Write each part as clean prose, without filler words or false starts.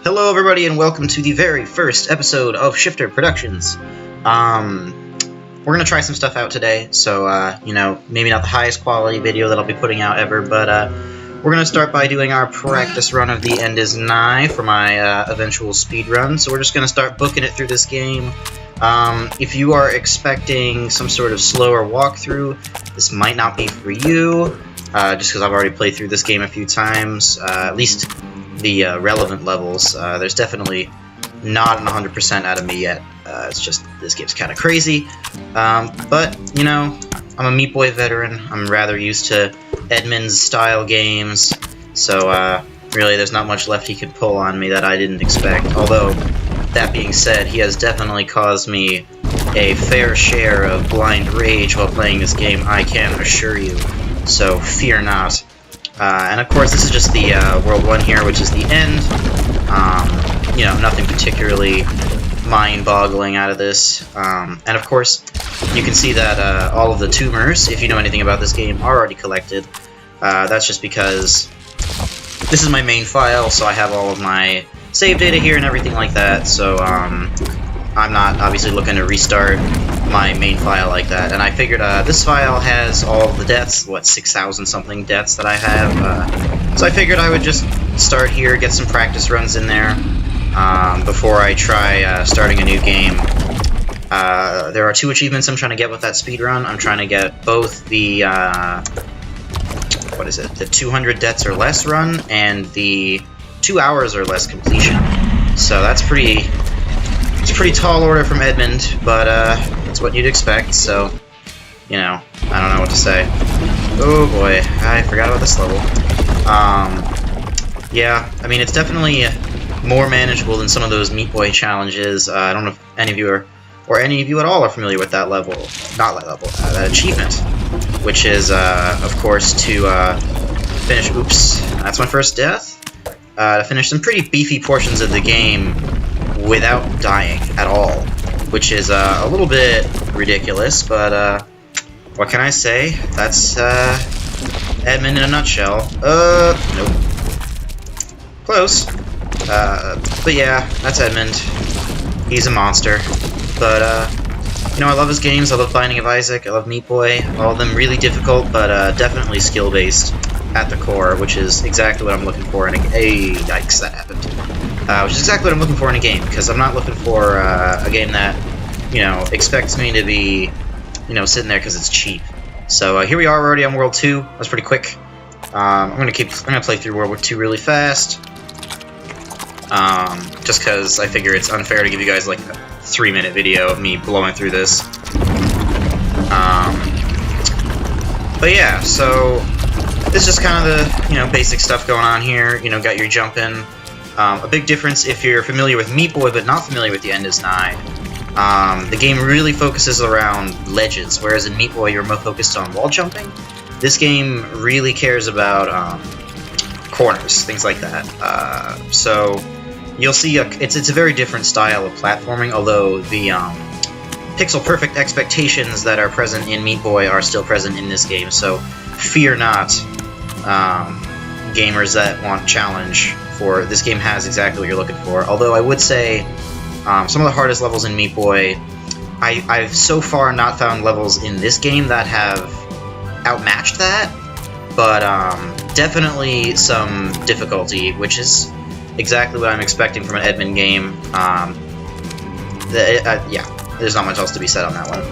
Hello everybody and welcome to the very first episode of Shifter Productions. We're gonna try some stuff out today, so, maybe not the highest quality video that I'll be putting out ever, but, we're gonna start by doing our practice run of The End Is Nigh for my, eventual speed run, so we're just gonna start booking it through this game. If you are expecting some sort of slower walkthrough, this might not be for you, just because I've already played through this game a few times, at least the relevant levels. There's definitely not an 100% out of me yet. It's just, this game's kind of crazy. But, you know, I'm a Meat Boy veteran. I'm rather used to Edmund's style games. So, really, there's not much left he can pull on me that I didn't expect. Although, that being said, he has definitely caused me a fair share of blind rage while playing this game, I can assure you. So, fear not. And of course, this is just the World 1 here, which is the end. Nothing particularly mind-boggling out of this. And of course, you can see that all of the tumors, if you know anything about this game, are already collected. That's just because this is my main file, so I have all of my save data here and everything like that. So I'm not obviously looking to restart my main file like that, and I figured this file has all of the deaths, 6,000 something deaths that I have, so I figured I would just start here, get some practice runs in there, before I try starting a new game. There are 2 achievements I'm trying to get with that speed run. I'm trying to get both the, the 200 deaths or less run, and the 2 hours or less completion. So that's it's a pretty tall order from Edmund, but that's what you'd expect, so, I don't know what to say. Oh boy, I forgot about this level. Yeah, I mean, it's definitely more manageable than some of those Meat Boy challenges. I don't know if any of you or any of you at all are familiar with that level, that achievement, which is, of course, to finish, oops, that's my first death, to finish some pretty beefy portions of the game without dying at all, which is a little bit ridiculous, but what can I say? That's Edmund in a nutshell. Nope. Close. But yeah, that's Edmund. He's a monster. But, I love his games. I love Binding of Isaac. I love Meat Boy. All of them really difficult, but definitely skill-based at the core, which is exactly what I'm looking for in a... Hey, yikes, that happened. Which is exactly what I'm looking for in a game, because I'm not looking for a game that, expects me to be, sitting there because it's cheap. So here we are already on World 2. That's pretty quick. I'm gonna play through World War 2 really fast. Just because I figure it's unfair to give you guys like a 3-minute video of me blowing through this. But yeah, so this is just kind of the, basic stuff going on here. Got your jumping. A big difference if you're familiar with Meat Boy but not familiar with The End Is Nigh. The game really focuses around ledges, whereas in Meat Boy you're more focused on wall jumping. This game really cares about corners, things like that. So you'll see it's a very different style of platforming, although the pixel-perfect expectations that are present in Meat Boy are still present in this game, so fear not, gamers that want challenge. For this game has exactly what you're looking for. Although I would say some of the hardest levels in Meat Boy, I've so far not found levels in this game that have outmatched that, but definitely some difficulty, which is exactly what I'm expecting from an Edmund game. Yeah, there's not much else to be said on that one.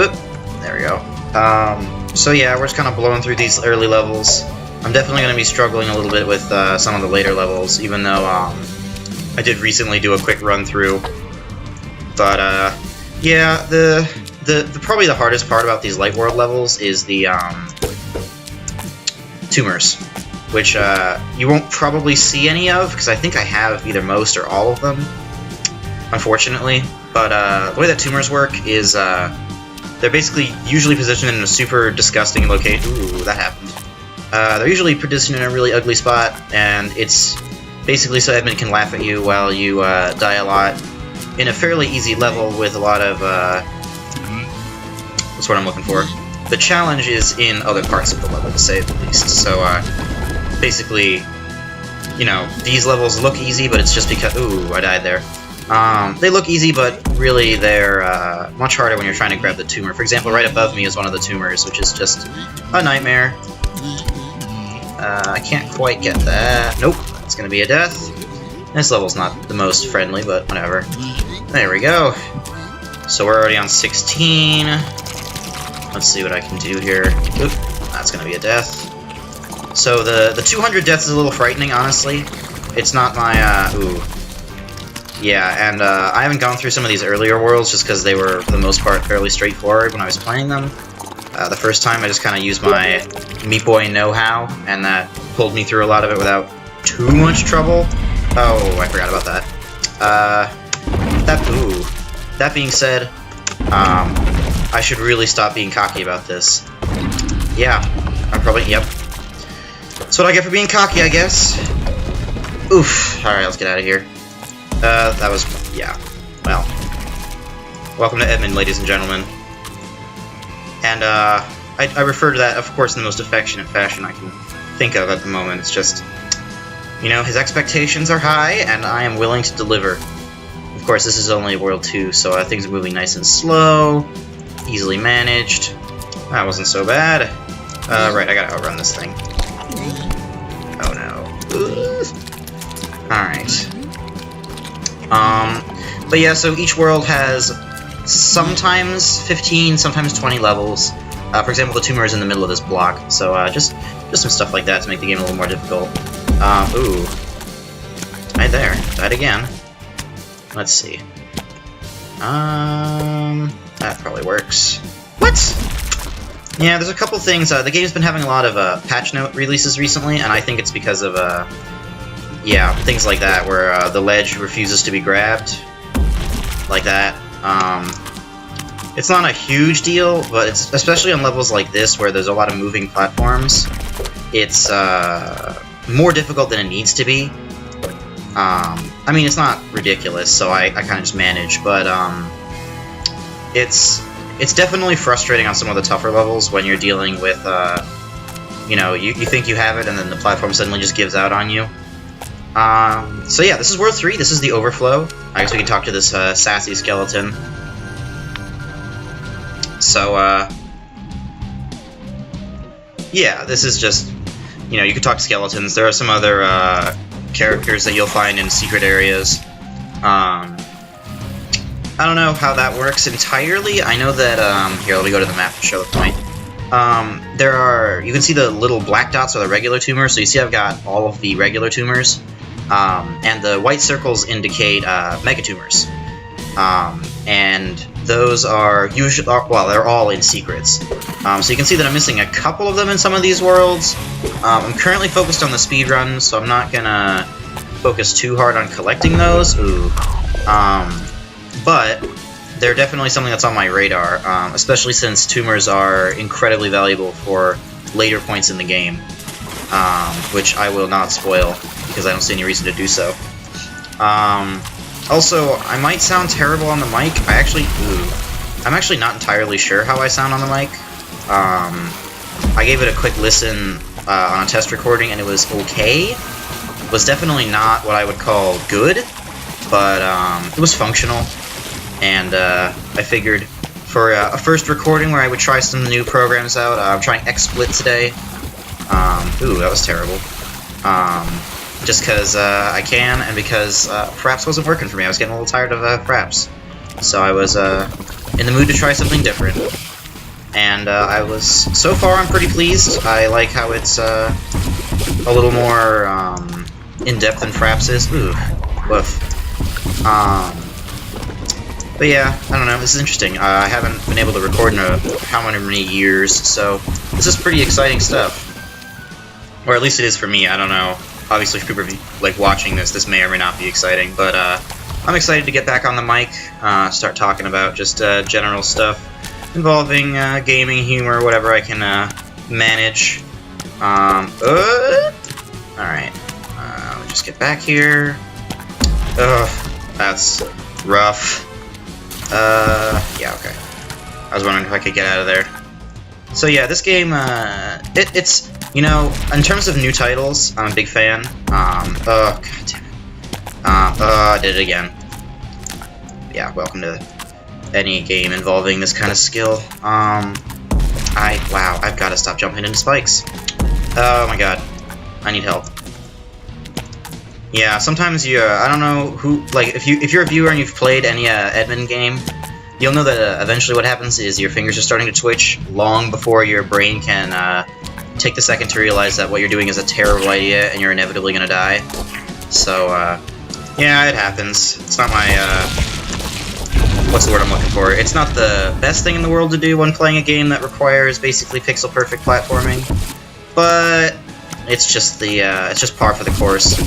Oop, there we go. So yeah, we're just kind of blowing through these early levels. I'm definitely going to be struggling a little bit with some of the later levels, even though I did recently do a quick run through. But yeah, the probably the hardest part about these Light World levels is the tumors, which you won't probably see any of because I think I have either most or all of them, unfortunately. But the way that tumors work is they're basically usually positioned in a super disgusting location. Ooh, that happened. They're usually positioned in a really ugly spot, and it's basically so Edmund can laugh at you while you die a lot in a fairly easy level with a lot of, that's what I'm looking for. The challenge is in other parts of the level, to say the least. So, basically, you know, these levels look easy, but it's just because... Ooh, I died there. They look easy, but really they're much harder when you're trying to grab the tumor. For example, right above me is one of the tumors, which is just a nightmare. I can't quite get that. Nope, it's gonna be a death. This level's not the most friendly, but whatever. There we go. So we're already on 16. Let's see what I can do here. Oop, that's gonna be a death. So the 200 deaths is a little frightening, honestly. It's not my, ooh. Yeah, and I haven't gone through some of these earlier worlds just because they were, for the most part, fairly straightforward when I was playing them. The first time I just kind of used my Meat Boy know-how, and that pulled me through a lot of it without too much trouble. Oh, I forgot about that. That being said, I should really stop being cocky about this. Yeah, I'm probably, yep. That's what I get for being cocky, I guess. Oof. Alright, let's get out of here. That was, yeah. Well. Welcome to Edmund, ladies and gentlemen. And, I refer to that, of course, in the most affectionate fashion I can think of at the moment. It's just, you know, his expectations are high, and I am willing to deliver. Of course, this is only World 2, so things are moving nice and slow, easily managed. That wasn't so bad. Right, I gotta outrun this thing. Oh no. Alright. But yeah, so each world has sometimes 15, sometimes 20 levels. For example, the tumor is in the middle of this block, so just some stuff like that to make the game a little more difficult. Ooh. Right there. Died again. Let's see. That probably works. What? Yeah, there's a couple things. The game's been having a lot of patch note releases recently, and I think it's because of, yeah, things like that, where the ledge refuses to be grabbed. Like that. It's not a huge deal, but it's especially on levels like this, where there's a lot of moving platforms. It's more difficult than it needs to be. I mean, it's not ridiculous, so I kind of just manage, but it's definitely frustrating on some of the tougher levels when you're dealing with, you know, you think you have it, and then the platform suddenly just gives out on you. So yeah, this is World 3, this is the Overflow. I guess we can talk to this sassy skeleton. So, yeah, this is just, you know, you can talk to skeletons. There are some other characters that you'll find in secret areas. I don't know how that works entirely. I know that, here, let me go to the map to show the point. There are, you can see the little black dots are the regular tumors, so you see I've got all of the regular tumors, and the white circles indicate megatumors. And those are usually, well, they're all in secrets. So you can see that I'm missing a couple of them in some of these worlds. I'm currently focused on the speedrun, so I'm not gonna focus too hard on collecting those. Ooh. But they're definitely something that's on my radar, especially since tumors are incredibly valuable for later points in the game, which I will not spoil, because I don't see any reason to do so. Also, I might sound terrible on the mic. I'm actually not entirely sure how I sound on the mic. I gave it a quick listen on a test recording, and it was okay. It was definitely not what I would call good, but it was functional. And I figured for a first recording where I would try some new programs out, I'm trying XSplit today. Ooh, that was terrible. Just because I can, and because Fraps wasn't working for me. I was getting a little tired of Fraps. So I was in the mood to try something different. And I was, so far I'm pretty pleased. I like how it's a little more in-depth than Fraps is. Ooh, woof. But yeah, I don't know, this is interesting. I haven't been able to record in how many years, so this is pretty exciting stuff. Or at least it is for me, I don't know. Obviously, if people are like watching this may or may not be exciting, but I'm excited to get back on the mic, start talking about just general stuff involving gaming, humor, whatever I can manage. Alright, let me just get back here. Ugh, that's rough. Yeah, okay. I was wondering if I could get out of there. So yeah, this game, it's You know, in terms of new titles, I'm a big fan. Oh, god damn it. I did it again. Yeah, welcome to any game involving this kind of skill. Wow, I've got to stop jumping into spikes. Oh my god, I need help. Yeah, sometimes you, I don't know who, like, if you're a viewer and you've played any Edmund game, you'll know that eventually what happens is your fingers are starting to twitch long before your brain can take the second to realize that what you're doing is a terrible idea and you're inevitably gonna die. So, yeah, it happens. It's not my, what's the word I'm looking for? It's not the best thing in the world to do when playing a game that requires basically pixel-perfect platforming, but it's just the, it's just par for the course.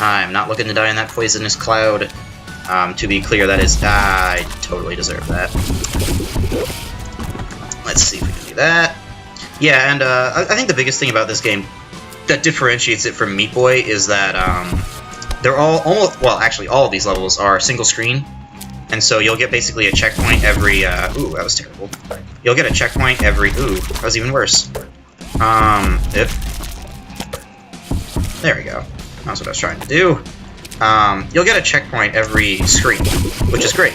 I'm not looking to die in that poisonous cloud. To be clear, that is, I totally deserve that. Let's see if we can do that. Yeah, and I think the biggest thing about this game that differentiates it from Meat Boy is that they're all almost, well, actually all of these levels are single screen, and so you'll get basically a checkpoint every, ooh, that was terrible. You'll get a checkpoint every, ooh, that was even worse. There we go. That's what I was trying to do. You'll get a checkpoint every screen, which is great.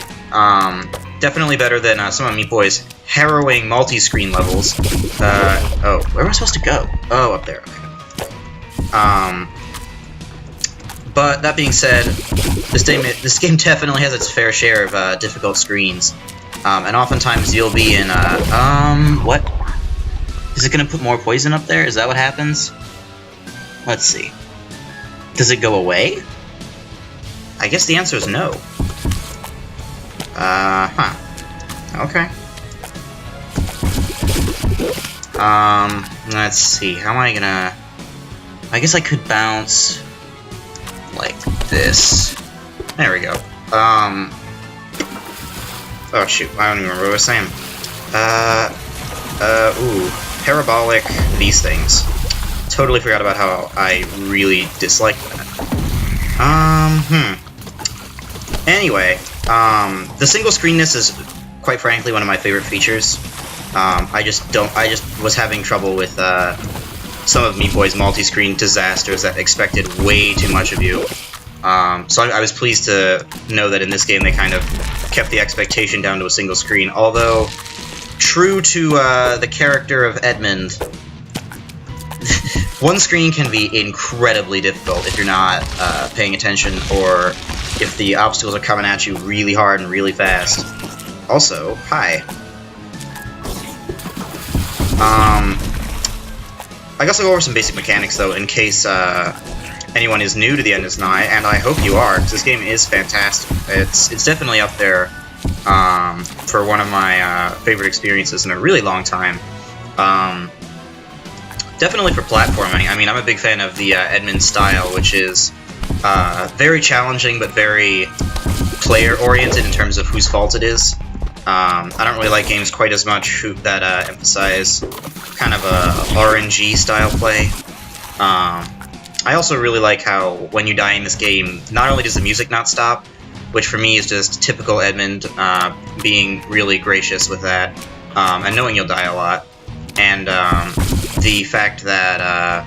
Definitely better than some of Meat Boy's harrowing multi-screen levels. Oh, where am I supposed to go? Oh, up there, okay. But that being said, this game definitely has its fair share of difficult screens. And oftentimes you'll be in, what? Is it gonna put more poison up there? Is that what happens? Let's see. Does it go away? I guess the answer is no. Okay. Let's see. How am I gonna... I guess I could bounce like this. There we go. Oh shoot, I don't even remember what I was saying. Ooh. Parabolic these things. Totally forgot about how I really dislike that. Anyway, the single screenness is, quite frankly, one of my favorite features. I just was having trouble with, some of Meat Boy's multi-screen disasters that expected way too much of you. So I was pleased to know that in this game they kind of kept the expectation down to a single screen, although, true to, the character of Edmund, one screen can be incredibly difficult if you're not paying attention, or if the obstacles are coming at you really hard and really fast. Also, hi. I guess I'll go over some basic mechanics, though, in case anyone is new to the End is Nigh, and I hope you are, because this game is fantastic. It's definitely up there for one of my favorite experiences in a really long time. Definitely for platforming. I mean, I'm a big fan of the Edmund style, which is very challenging, but very player-oriented in terms of whose fault it is. I don't really like games quite as much that emphasize kind of a RNG style play. I also really like how when you die in this game, not only does the music not stop, which for me is just typical Edmund being really gracious with that, and knowing you'll die a lot, and the fact that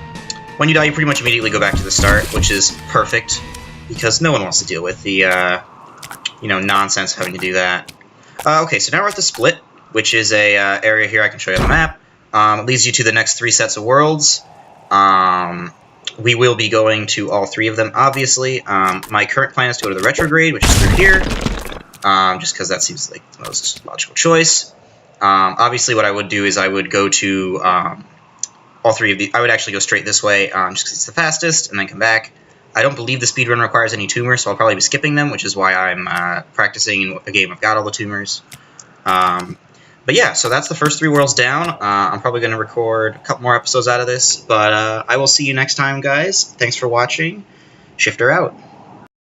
when you die you pretty much immediately go back to the start, which is perfect, because no one wants to deal with the nonsense of having to do that. Okay, so now we're at the Split, which is a area here I can show you on the map. It leads you to the next 3 sets of worlds. We will be going to all 3 of them, obviously. My current plan is to go to the Retrograde, which is through here, just because that seems like the most logical choice. Obviously, what I would do is I would go to all 3 of the... I would actually go straight this way, just because it's the fastest, and then come back. I don't believe the speedrun requires any tumors, so I'll probably be skipping them, which is why I'm practicing in a game I've got all the tumors. But yeah, so that's the first 3 worlds down. I'm probably going to record a couple more episodes out of this, but I will see you next time, guys. Thanks for watching. Shifter out.